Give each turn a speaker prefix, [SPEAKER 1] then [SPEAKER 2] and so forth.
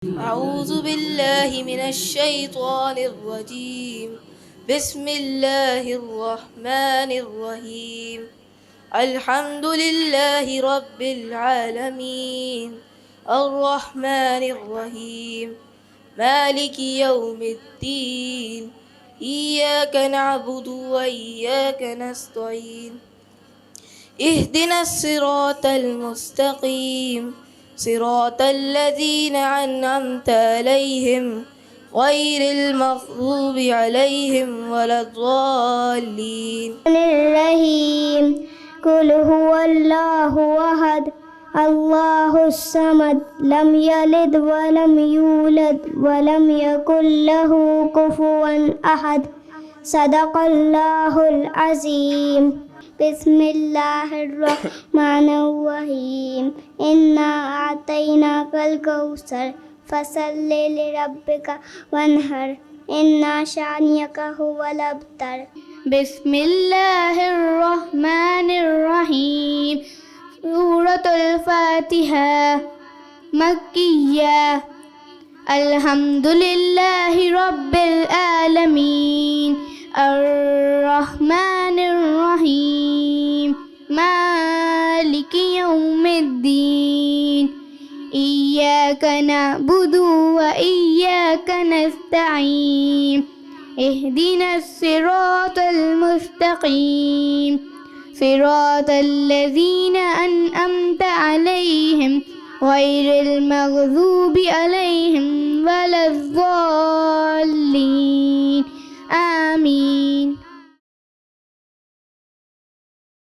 [SPEAKER 1] أعوذ بالله من الشيطان الرجيم. بسم الله الرحمن الرحيم. الحمد لله رب العالمين، الرحمن الرحيم، مالك يوم الدين. إياك نعبد وإياك نستعين. اهدنا الصراط المستقيم، صراط الذين أنعمت عليهم غير المغضوب عليهم ولا الضالين.
[SPEAKER 2] الرحيم. قل هو الله أحد الله الصمد لم يلد ولم يولد ولم يكن له كفوا أحد. صدق الله العظيم. بسم الله الرحمن الرحيم. إنا أعطيناك الكوثر فصل لربك وانهر إن شانئك هو الأبتر. بسم الله الرحمن الرحيم. سورة الفاتحة مكية. الحمد لله رب العالمين الرحمن الرحيم مالك يوم الدين. إياك نعبد وإياك نستعين. اهدنا الصراط المستقيم صراط الذين أنعمت عليهم غير المغضوب عليهم ولا الضالين. آمين.